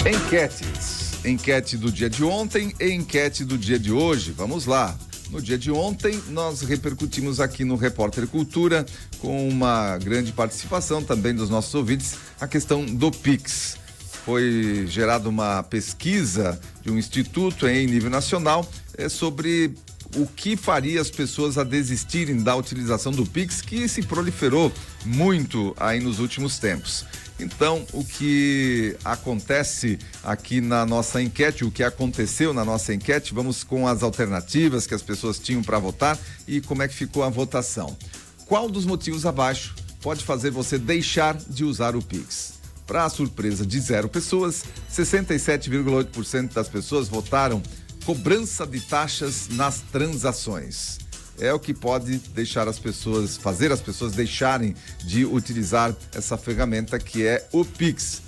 Enquetes. Enquete do dia de ontem e enquete do dia de hoje. Vamos lá. No dia de ontem, nós repercutimos aqui no Repórter Cultura, com uma grande participação também dos nossos ouvintes, a questão do Pix. Foi gerada uma pesquisa de um instituto em nível nacional sobre o que faria as pessoas a desistirem da utilização do Pix, que se proliferou muito aí nos últimos tempos. Então, o que acontece aqui na nossa enquete, o que aconteceu na nossa enquete, vamos com as alternativas que as pessoas tinham para votar e como é que ficou a votação. Qual dos motivos abaixo pode fazer você deixar de usar o Pix? Para a surpresa de 0 pessoas, 67,8% das pessoas votaram cobrança de taxas nas transações. É o que pode deixar fazer as pessoas deixarem de utilizar essa ferramenta que é o Pix.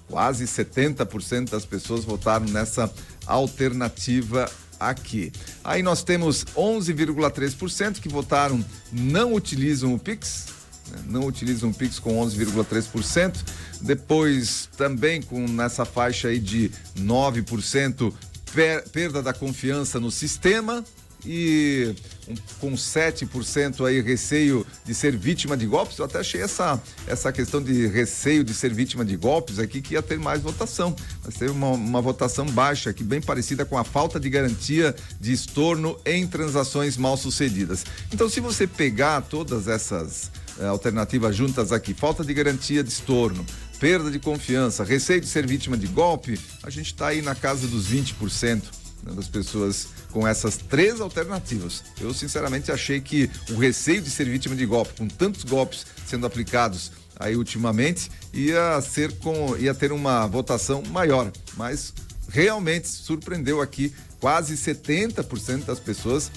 Quase 70% das pessoas votaram nessa alternativa aqui. Aí nós temos 11,3% que votaram não utilizam o Pix. Não utilizam o Pix com 11,3%. Depois também nessa faixa aí de 9%, perda da confiança no sistema. E com 7% aí receio de ser vítima de golpes. Eu até achei essa questão de receio de ser vítima de golpes aqui que ia ter mais votação, mas teve uma votação baixa aqui, bem parecida com a falta de garantia de estorno em transações mal sucedidas. Então, se você pegar todas essas alternativas juntas aqui, falta de garantia de estorno, perda de confiança, receio de ser vítima de golpe, a gente está aí na casa dos 20%. Das pessoas com essas 3 alternativas. Eu sinceramente achei que o receio de ser vítima de golpe, com tantos golpes sendo aplicados aí ultimamente, ia ter uma votação maior, mas realmente surpreendeu aqui, quase 70% das pessoas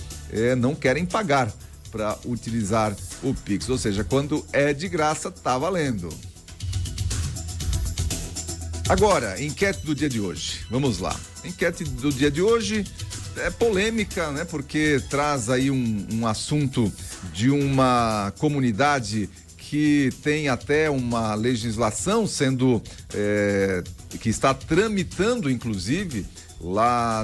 não querem pagar para utilizar o Pix, ou seja, quando é de graça, tá valendo. Agora, enquete do dia de hoje. Vamos lá. Enquete do dia de hoje é polêmica, né? Porque traz aí um assunto de uma comunidade que tem até uma legislação que está tramitando, inclusive, lá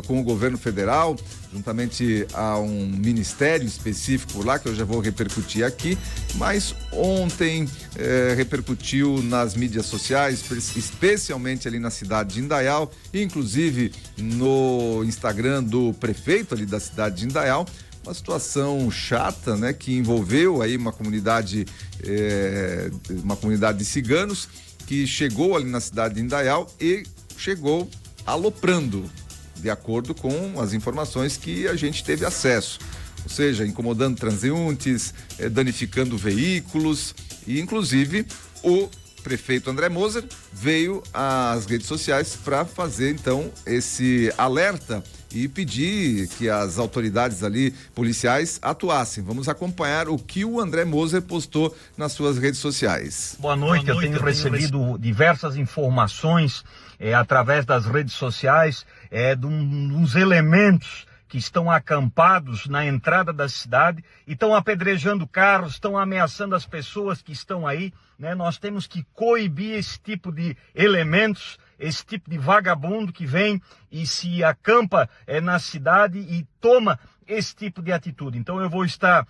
com o governo federal, juntamente a um ministério específico lá, que eu já vou repercutir aqui, mas ontem repercutiu nas mídias sociais, especialmente ali na cidade de Indaial, inclusive no Instagram do prefeito ali da cidade de Indaial, uma situação chata, né, que envolveu aí uma comunidade de ciganos que chegou ali na cidade de Indaial e chegou aloprando, de acordo com as informações que a gente teve acesso. Ou seja, incomodando transeuntes, danificando veículos e, inclusive, o prefeito André Moser veio às redes sociais para fazer, então, esse alerta e pedir que as autoridades ali, policiais, atuassem. Vamos acompanhar o que o André Moser postou nas suas redes sociais. Boa noite, eu tenho recebido diversas informações através das redes sociais de uns elementos que estão acampados na entrada da cidade e estão apedrejando carros, estão ameaçando as pessoas que estão aí, né? Nós temos que coibir esse tipo de elementos, esse tipo de vagabundo que vem e se acampa na cidade e toma esse tipo de atitude. Então eu vou estar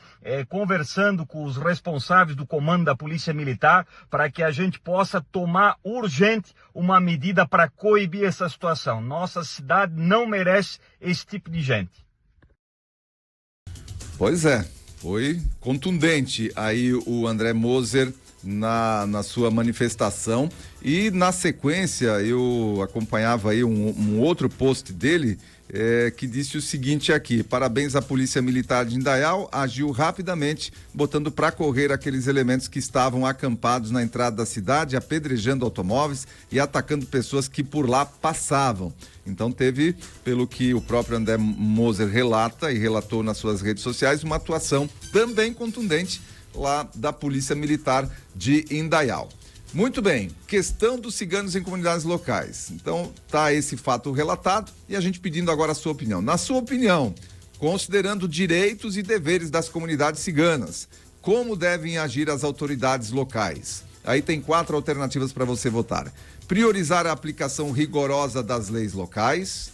conversando com os responsáveis do comando da Polícia Militar para que a gente possa tomar urgente uma medida para coibir essa situação. Nossa cidade não merece esse tipo de gente. Pois é, foi contundente aí o André Moser na sua manifestação e na sequência eu acompanhava aí um outro post dele que disse o seguinte aqui: parabéns à Polícia Militar de Indaial, agiu rapidamente, botando para correr aqueles elementos que estavam acampados na entrada da cidade, apedrejando automóveis e atacando pessoas que por lá passavam. Então teve, pelo que o próprio André Moser relata e relatou nas suas redes sociais, uma atuação também contundente lá da Polícia Militar de Indaial. Muito bem, questão dos ciganos em comunidades locais. Então, tá esse fato relatado e a gente pedindo agora a sua opinião. Na sua opinião, considerando direitos e deveres das comunidades ciganas, como devem agir as autoridades locais? Aí tem 4 alternativas para você votar. Priorizar a aplicação rigorosa das leis locais,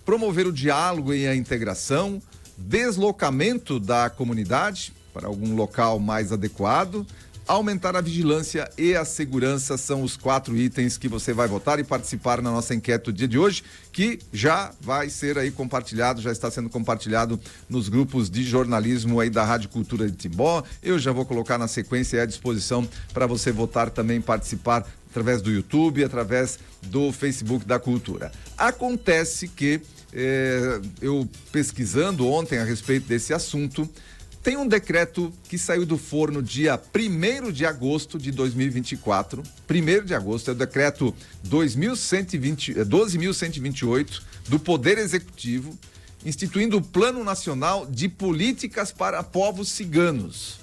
promover o diálogo e a integração, deslocamento da comunidade para algum local mais adequado, aumentar a vigilância e a segurança. São os 4 itens que você vai votar e participar na nossa enquete do dia de hoje, que já vai ser aí compartilhado, já está sendo compartilhado nos grupos de jornalismo aí da Rádio Cultura de Timbó. Eu já vou colocar na sequência à disposição para você votar também, participar através do YouTube, através do Facebook da Cultura. Acontece que eu pesquisando ontem a respeito desse assunto, tem um decreto que saiu do forno dia 1º de agosto de 2024. 1º de agosto, é o decreto 12.128 do Poder Executivo, instituindo o Plano Nacional de Políticas para Povos Ciganos.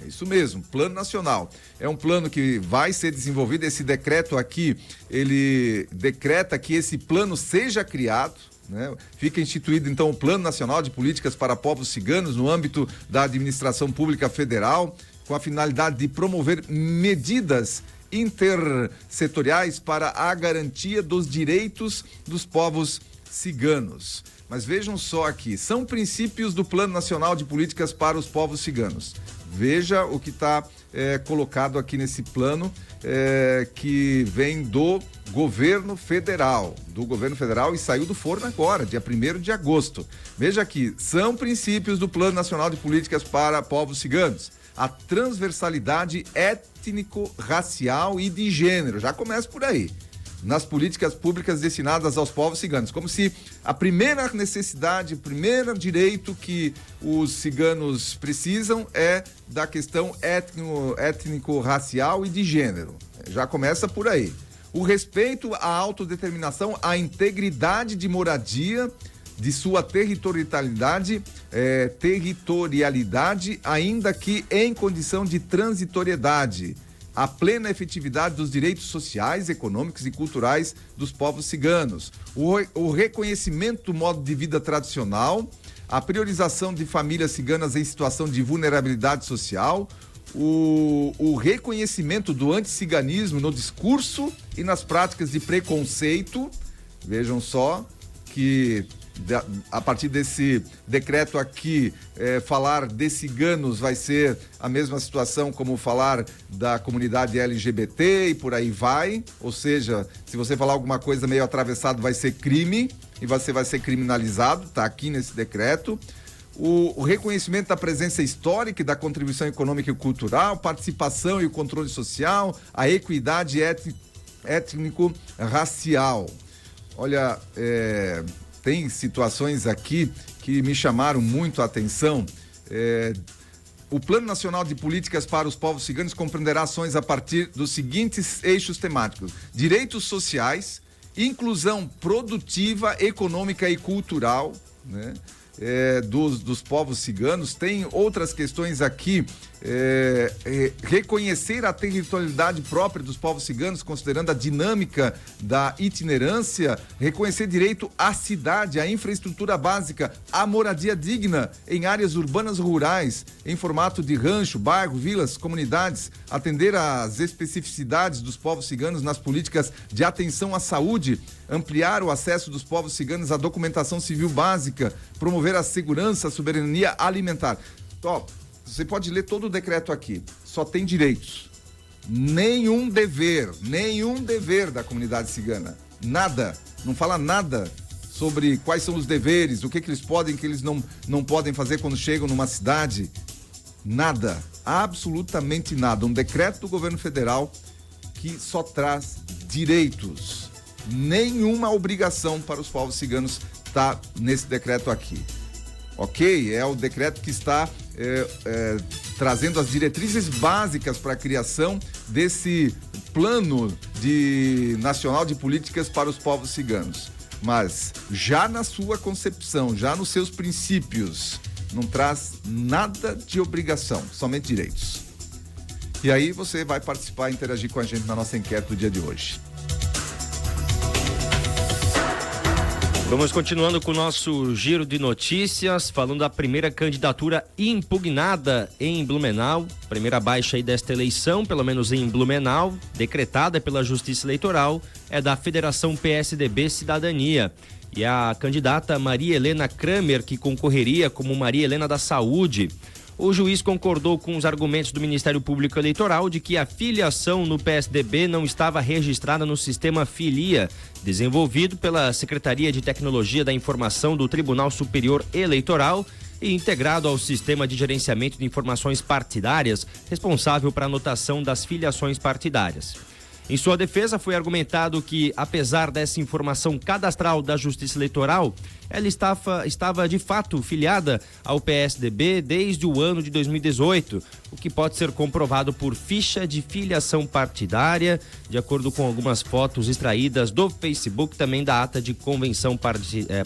É isso mesmo, Plano Nacional. É um plano que vai ser desenvolvido. Esse decreto aqui, ele decreta que esse plano seja criado, né? Fica instituído então o Plano Nacional de Políticas para Povos Ciganos no âmbito da administração pública federal, com a finalidade de promover medidas intersetoriais para a garantia dos direitos dos povos ciganos. Mas vejam só aqui, são princípios do Plano Nacional de Políticas para os Povos Ciganos. Veja o que está colocado aqui nesse plano, que vem do governo federal, e saiu do forno agora, dia 1º de agosto. Veja aqui, são princípios do Plano Nacional de Políticas para Povos Ciganos. A transversalidade étnico-racial e de gênero, já começa por aí, nas políticas públicas destinadas aos povos ciganos, como se a primeira necessidade, o primeiro direito que os ciganos precisam é da questão étnico-racial e de gênero. Já começa por aí. O respeito à autodeterminação, à integridade de moradia, de sua territorialidade, ainda que em condição de transitoriedade, a plena efetividade dos direitos sociais, econômicos e culturais dos povos ciganos, o reconhecimento do modo de vida tradicional, a priorização de famílias ciganas em situação de vulnerabilidade social, o reconhecimento do anticiganismo no discurso e nas práticas de preconceito. Vejam só que a partir desse decreto aqui, falar de ciganos vai ser a mesma situação como falar da comunidade LGBT e por aí vai. Ou seja, se você falar alguma coisa meio atravessado, vai ser crime e você vai ser criminalizado, tá aqui nesse decreto. O reconhecimento da presença histórica e da contribuição econômica e cultural, participação e o controle social, a equidade étnico-racial. Olha, tem situações aqui que me chamaram muito a atenção. O Plano Nacional de Políticas para os Povos Ciganos compreenderá ações a partir dos seguintes eixos temáticos: direitos sociais, inclusão produtiva, econômica e cultural, né? Dos povos ciganos. Tem outras questões aqui, reconhecer a territorialidade própria dos povos ciganos, considerando a dinâmica da itinerância, reconhecer direito à cidade, à infraestrutura básica, à moradia digna em áreas urbanas rurais, em formato de rancho, bairro, vilas, comunidades, atender às especificidades dos povos ciganos nas políticas de atenção à saúde, ampliar o acesso dos povos ciganos à documentação civil básica, promover a segurança, a soberania alimentar. Você pode ler todo o decreto aqui, só tem direitos, nenhum dever da comunidade cigana, nada, não fala nada sobre quais são os deveres, o que eles podem, o que eles não podem fazer quando chegam numa cidade, nada, absolutamente nada. Um decreto do governo federal que só traz direitos, nenhuma obrigação para os povos ciganos está nesse decreto aqui. Ok? É o decreto que está trazendo as diretrizes básicas para a criação desse plano nacional de políticas para os povos ciganos. Mas já na sua concepção, já nos seus princípios, não traz nada de obrigação, somente direitos. E aí você vai participar e interagir com a gente na nossa enquete do dia de hoje. Vamos continuando com o nosso giro de notícias, falando da primeira candidatura impugnada em Blumenau, primeira baixa aí desta eleição, pelo menos em Blumenau, decretada pela Justiça Eleitoral, é da Federação PSDB Cidadania. E a candidata Maria Helena Kramer, que concorreria como Maria Helena da Saúde. O juiz concordou com os argumentos do Ministério Público Eleitoral de que a filiação no PSDB não estava registrada no sistema Filia, desenvolvido pela Secretaria de Tecnologia da Informação do Tribunal Superior Eleitoral e integrado ao Sistema de Gerenciamento de Informações Partidárias, responsável para a anotação das filiações partidárias. Em sua defesa, foi argumentado que, apesar dessa informação cadastral da Justiça Eleitoral, ela estava de fato filiada ao PSDB desde o ano de 2018, o que pode ser comprovado por ficha de filiação partidária, de acordo com algumas fotos extraídas do Facebook, também da ata de convenção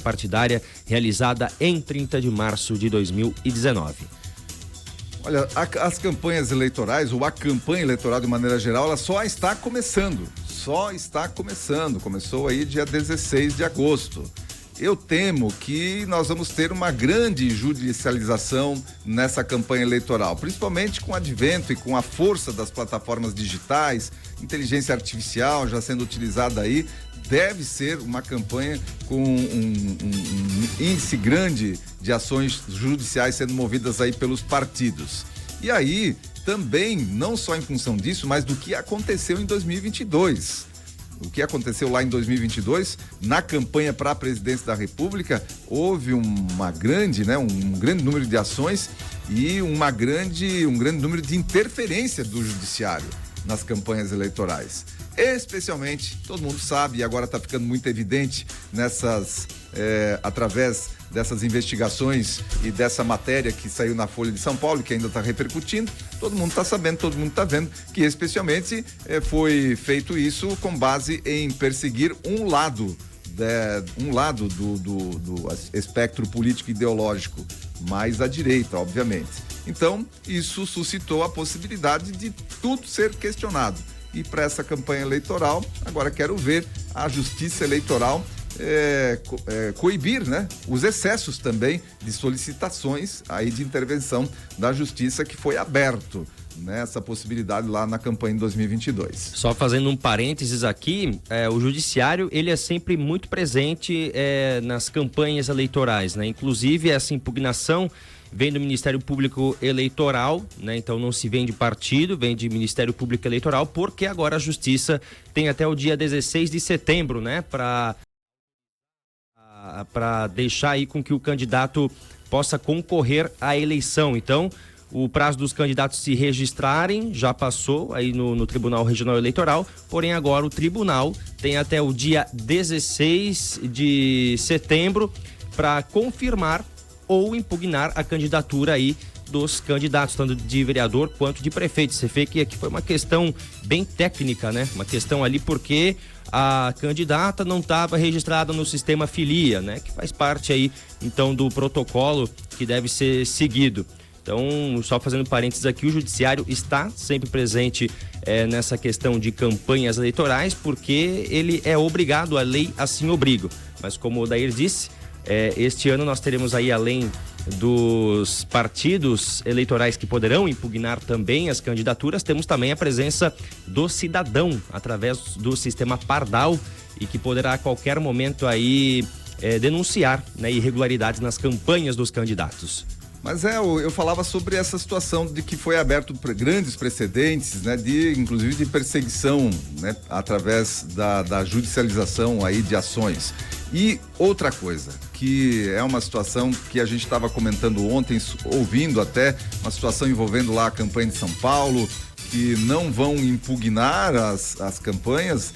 partidária realizada em 30 de março de 2019. Olha, as campanhas eleitorais, ou a campanha eleitoral de maneira geral, ela só está começando. Começou aí dia 16 de agosto. Eu temo que nós vamos ter uma grande judicialização nessa campanha eleitoral, principalmente com o advento e com a força das plataformas digitais, inteligência artificial já sendo utilizada aí. Deve ser uma campanha com um índice grande de ações judiciais sendo movidas aí pelos partidos. E aí, também, não só em função disso, mas do que aconteceu em 2022. O que aconteceu lá em 2022, na campanha para a presidência da República, houve um grande número de ações e um grande número de interferência do judiciário nas campanhas eleitorais. Especialmente, todo mundo sabe, e agora está ficando muito evidente através dessas investigações e dessa matéria que saiu na Folha de São Paulo, que ainda está repercutindo, todo mundo está sabendo, todo mundo está vendo que especialmente foi feito isso com base em perseguir um lado do espectro político ideológico, mais à direita, obviamente. Então, isso suscitou a possibilidade de tudo ser questionado. E para essa campanha eleitoral, agora quero ver a Justiça Eleitoral coibir, né, os excessos também de solicitações aí de intervenção da Justiça, que foi aberto nessa possibilidade lá na campanha em 2022. Só fazendo um parênteses aqui, o judiciário ele é sempre muito presente nas campanhas eleitorais, né? Inclusive essa impugnação vem do Ministério Público Eleitoral, né? Então não se vem de partido, vem de Ministério Público Eleitoral, porque agora a Justiça tem até o dia 16 de setembro, né? Para deixar aí com que o candidato possa concorrer à eleição. Então, o prazo dos candidatos se registrarem já passou aí no Tribunal Regional Eleitoral, porém agora o tribunal tem até o dia 16 de setembro para confirmar ou impugnar a candidatura aí dos candidatos, tanto de vereador quanto de prefeito. Você vê que aqui foi uma questão bem técnica, né? Uma questão ali porque a candidata não estava registrada no sistema Filia, né? Que faz parte aí, então, do protocolo que deve ser seguido. Então, só fazendo parênteses aqui, o judiciário está sempre presente nessa questão de campanhas eleitorais, porque ele é obrigado, a lei assim obriga. Mas como o Dair disse, este ano nós teremos aí, além dos partidos eleitorais que poderão impugnar também as candidaturas, temos também a presença do cidadão através do sistema Pardal, e que poderá a qualquer momento aí denunciar, né, irregularidades nas campanhas dos candidatos. Mas eu falava sobre essa situação de que foi aberto grandes precedentes, né, inclusive de perseguição, né, através da judicialização aí de ações. E outra coisa, que é uma situação que a gente estava comentando ontem, ouvindo até, uma situação envolvendo lá a campanha de São Paulo, que não vão impugnar as campanhas,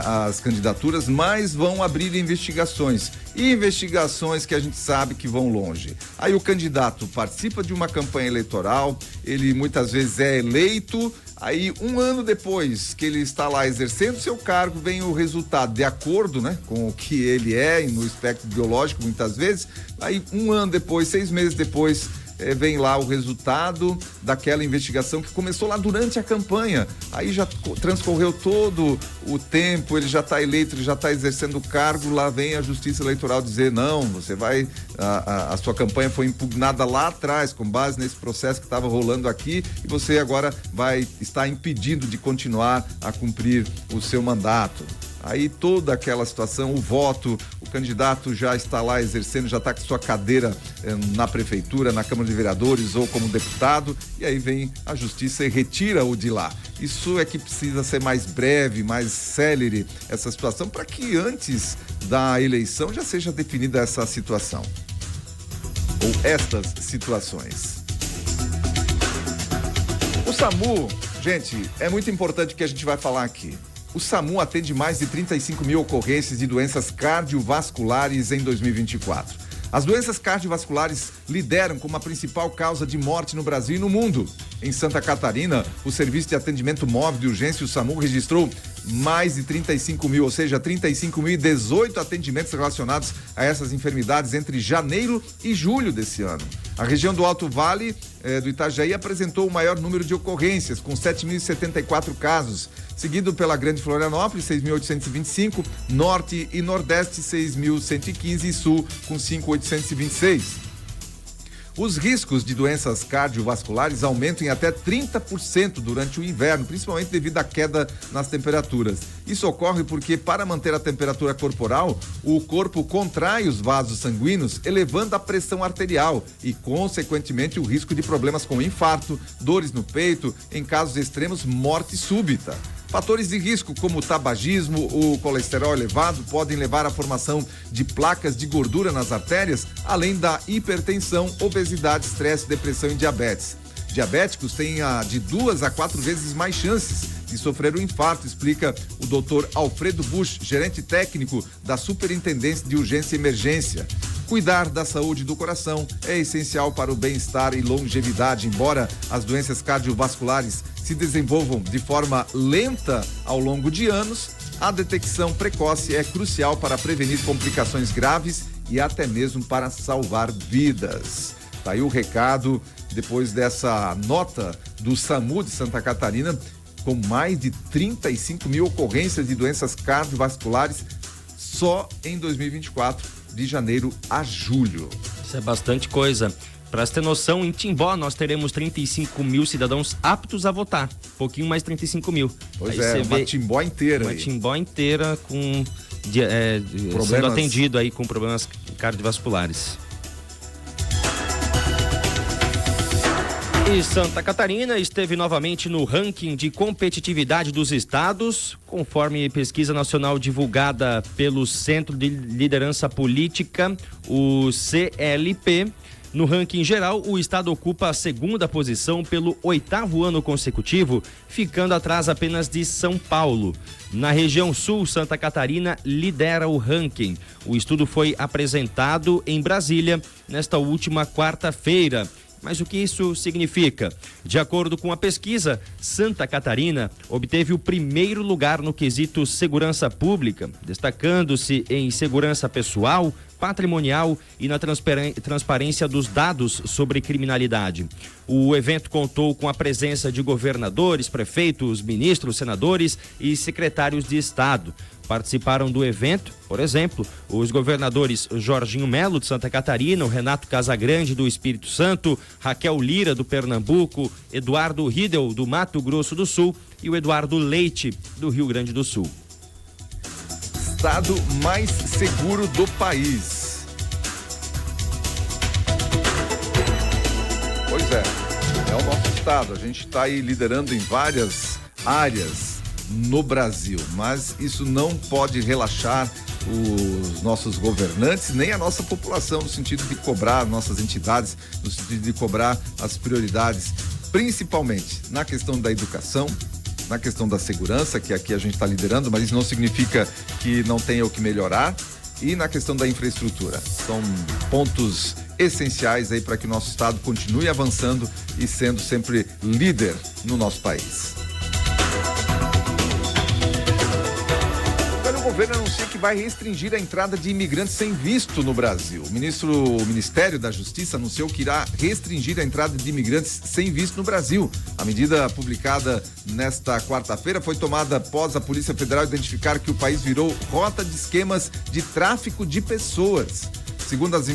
as candidaturas, mas vão abrir investigações. E investigações que a gente sabe que vão longe. Aí o candidato participa de uma campanha eleitoral, ele muitas vezes é eleito, aí um ano depois que ele está lá exercendo seu cargo, vem o resultado de acordo, né, com o que ele é no espectro biológico muitas vezes. Aí um ano depois, 6 meses depois, vem lá o resultado daquela investigação que começou lá durante a campanha. Aí já transcorreu todo o tempo, ele já está eleito, ele já está exercendo o cargo, lá vem a Justiça Eleitoral dizer, não, você vai, a sua campanha foi impugnada lá atrás, com base nesse processo que estava rolando aqui, e você agora vai estar impedido de continuar a cumprir o seu mandato. Aí toda aquela situação, o voto, o candidato já está lá exercendo, já está com sua cadeira na prefeitura, na Câmara de Vereadores ou como deputado, e aí vem a justiça e retira-o de lá. Isso é que precisa ser mais breve, mais célere essa situação, para que antes da eleição já seja definida essa situação. Ou estas situações. O SAMU, gente, é muito importante o que a gente vai falar aqui. O SAMU atende mais de 35 mil ocorrências de doenças cardiovasculares em 2024. As doenças cardiovasculares lideram como a principal causa de morte no Brasil e no mundo. Em Santa Catarina, o Serviço de Atendimento Móvel de Urgência, o SAMU, registrou mais de 35 mil, ou seja, 35.018 atendimentos relacionados a essas enfermidades entre janeiro e julho desse ano. A região do Alto Vale do Itajaí apresentou o maior número de ocorrências, com 7.074 casos, seguido pela Grande Florianópolis, 6.825, Norte e Nordeste, 6.115 e Sul, com 5.826. Os riscos de doenças cardiovasculares aumentam em até 30% durante o inverno, principalmente devido à queda nas temperaturas. Isso ocorre porque, para manter a temperatura corporal, o corpo contrai os vasos sanguíneos, elevando a pressão arterial e, consequentemente, o risco de problemas como infarto, dores no peito, em casos extremos, morte súbita. Fatores de risco como o tabagismo, o colesterol elevado podem levar à formação de placas de gordura nas artérias, além da hipertensão, obesidade, estresse, depressão e diabetes. Diabéticos têm de 2 a 4 vezes mais chances de sofrer um infarto, explica o Dr. Alfredo Busch, gerente técnico da Superintendência de Urgência e Emergência. Cuidar da saúde do coração é essencial para o bem-estar e longevidade. Embora as doenças cardiovasculares se desenvolvam de forma lenta ao longo de anos, a detecção precoce é crucial para prevenir complicações graves e até mesmo para salvar vidas. Tá aí o recado depois dessa nota do SAMU de Santa Catarina, com mais de 35 mil ocorrências de doenças cardiovasculares só em 2024. De janeiro a julho. Isso é bastante coisa. Para você ter noção, em Timbó nós teremos 35 mil cidadãos aptos a votar. Um pouquinho mais de 35 mil. Pois aí uma Timbó inteira. Uma Timbó inteira com sendo atendido aí com problemas cardiovasculares. E Santa Catarina esteve novamente no ranking de competitividade dos estados, conforme pesquisa nacional divulgada pelo Centro de Liderança Política, o CLP. No ranking geral, o estado ocupa a segunda posição pelo 8º ano consecutivo, ficando atrás apenas de São Paulo. Na região sul, Santa Catarina lidera o ranking. O estudo foi apresentado em Brasília nesta última quarta-feira. Mas o que isso significa? De acordo com a pesquisa, Santa Catarina obteve o primeiro lugar no quesito segurança pública, destacando-se em segurança pessoal, patrimonial e na transparência dos dados sobre criminalidade. O evento contou com a presença de governadores, prefeitos, ministros, senadores e secretários de Estado. Participaram do evento, por exemplo, os governadores Jorginho Melo, de Santa Catarina, o Renato Casagrande, do Espírito Santo, Raquel Lira, do Pernambuco, Eduardo Riedel, do Mato Grosso do Sul e o Eduardo Leite, do Rio Grande do Sul. Estado mais seguro do país. Pois é o nosso estado. A gente está aí liderando em várias áreas no Brasil, mas isso não pode relaxar os nossos governantes, nem a nossa população, no sentido de cobrar nossas entidades, no sentido de cobrar as prioridades, principalmente na questão da educação, na questão da segurança, que aqui a gente está liderando, mas isso não significa que não tenha o que melhorar, e na questão da infraestrutura. São pontos essenciais aí para que o nosso estado continue avançando e sendo sempre líder no nosso país. O governo anuncia que vai restringir a entrada de imigrantes sem visto no Brasil. O Ministério da Justiça anunciou que irá restringir a entrada de imigrantes sem visto no Brasil. A medida publicada nesta quarta-feira foi tomada após a Polícia Federal identificar que o país virou rota de esquemas de tráfico de pessoas. Segundo as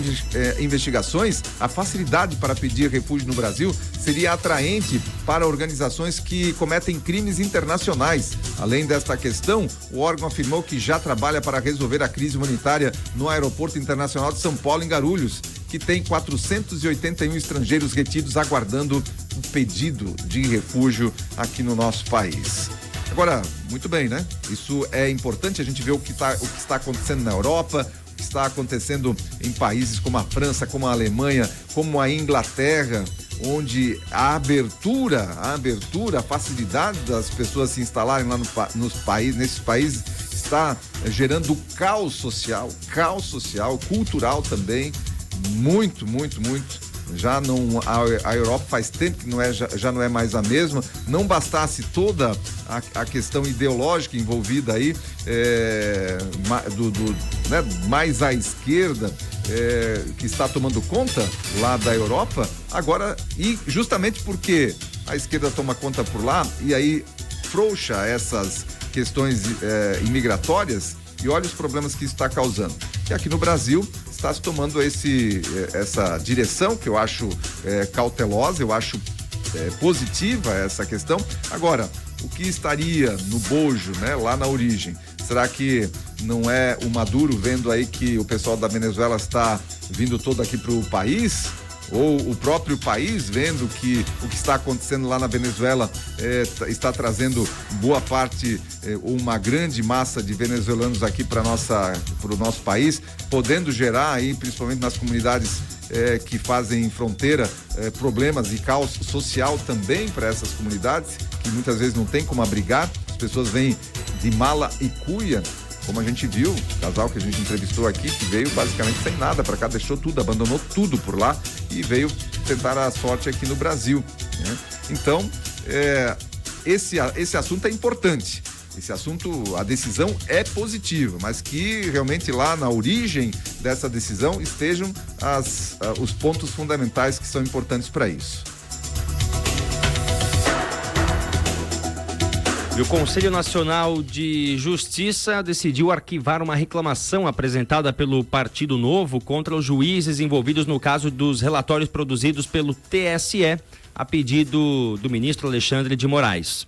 investigações, a facilidade para pedir refúgio no Brasil seria atraente para organizações que cometem crimes internacionais. Além desta questão, o órgão afirmou que já trabalha para resolver a crise humanitária no Aeroporto Internacional de São Paulo, em Guarulhos, que tem 481 estrangeiros retidos aguardando um pedido de refúgio aqui no nosso país. Agora, muito bem, né? Isso é importante, a gente vê o que está acontecendo na Europa, que está acontecendo em países como a França, como a Alemanha, como a Inglaterra, onde a abertura, a facilidade das pessoas se instalarem lá nesses países está gerando caos social, cultural também, muito. A Europa faz tempo que já não é mais a mesma. Não bastasse toda a questão ideológica envolvida aí, mais à esquerda, que está tomando conta lá da Europa, agora, e justamente porque a esquerda toma conta por lá, e aí frouxa essas questões imigratórias, e olha os problemas que isso está causando. E aqui no Brasil está se tomando essa direção, que eu acho cautelosa, eu acho positiva essa questão. Agora, o que estaria no bojo, né, lá na origem? Será que não é o Maduro vendo aí que o pessoal da Venezuela está vindo todo aqui para o país? Ou o próprio país vendo que o que está acontecendo lá na Venezuela está trazendo boa parte, uma grande massa de venezuelanos aqui para o nosso país, podendo gerar aí, principalmente nas comunidades que fazem fronteira, problemas e caos social também para essas comunidades, que muitas vezes não tem como abrigar, as pessoas vêm de mala e cuia, como a gente viu, o casal que a gente entrevistou aqui, que veio basicamente sem nada para cá, deixou tudo, abandonou tudo por lá e veio tentar a sorte aqui no Brasil, né? Então, esse assunto é importante. Esse assunto, a decisão é positiva, mas que realmente lá na origem dessa decisão estejam os pontos fundamentais que são importantes para isso. E o Conselho Nacional de Justiça decidiu arquivar uma reclamação apresentada pelo Partido Novo contra os juízes envolvidos no caso dos relatórios produzidos pelo TSE, a pedido do ministro Alexandre de Moraes.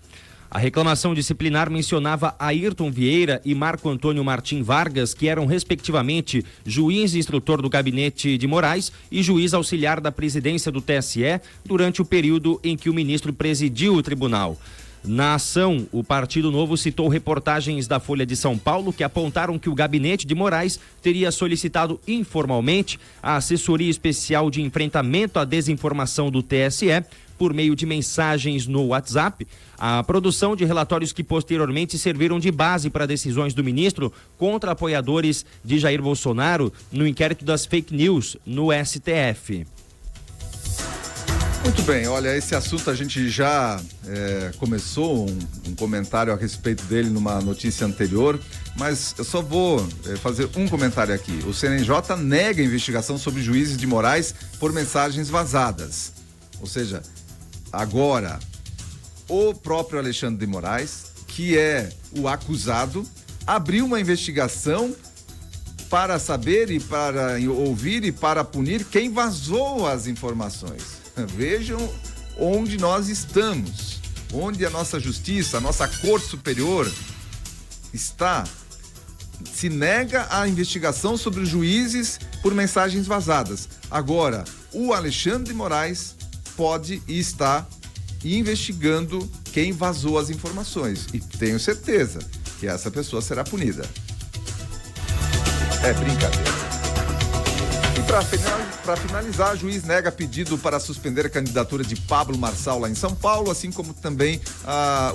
A reclamação disciplinar mencionava Ayrton Vieira e Marco Antônio Martim Vargas, que eram respectivamente juiz instrutor do gabinete de Moraes e juiz auxiliar da presidência do TSE durante o período em que o ministro presidiu o tribunal. Na ação, o Partido Novo citou reportagens da Folha de São Paulo que apontaram que o gabinete de Moraes teria solicitado informalmente a assessoria especial de enfrentamento à desinformação do TSE por meio de mensagens no WhatsApp, a produção de relatórios que posteriormente serviram de base para decisões do ministro contra apoiadores de Jair Bolsonaro no inquérito das fake news no STF. Muito bem, olha, esse assunto a gente já começou um comentário a respeito dele numa notícia anterior, mas eu só vou fazer um comentário aqui. O CNJ nega a investigação sobre juízes de Moraes por mensagens vazadas. Ou seja, agora, o próprio Alexandre de Moraes, que é o acusado, abriu uma investigação para saber e para ouvir e para punir quem vazou as informações. Vejam onde nós estamos, onde a nossa justiça, a nossa Corte Superior está. Se nega a investigação sobre os juízes por mensagens vazadas. Agora, o Alexandre de Moraes pode e está investigando quem vazou as informações. E tenho certeza que essa pessoa será punida. É brincadeira. E para finalizar, o juiz nega pedido para suspender a candidatura de Pablo Marçal lá em São Paulo, assim como também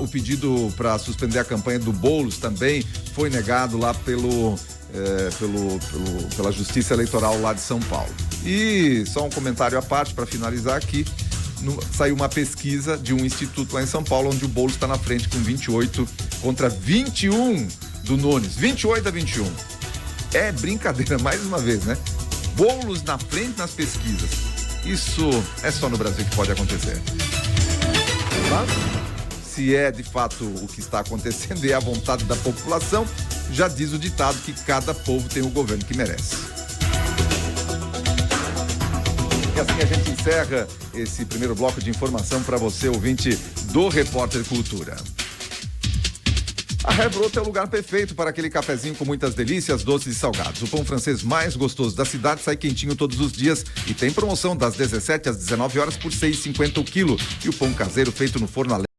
o pedido para suspender a campanha do Boulos também foi negado lá pela Justiça Eleitoral lá de São Paulo. E só um comentário à parte para finalizar aqui. Saiu uma pesquisa de um instituto lá em São Paulo, onde o Boulos está na frente com 28 contra 21 do Nunes, 28-21. É brincadeira, mais uma vez, né? Boulos na frente nas pesquisas. Isso é só no Brasil que pode acontecer. Mas, se é de fato o que está acontecendo e é a vontade da população, já diz o ditado que cada povo tem o governo que merece. E assim a gente encerra esse primeiro bloco de informação para você, ouvinte do Repórter Cultura. A Rebroto é o lugar perfeito para aquele cafezinho com muitas delícias, doces e salgados. O pão francês mais gostoso da cidade sai quentinho todos os dias e tem promoção das 17 às 19 horas por R$ 6,50 o quilo. E o pão caseiro feito no forno a lenha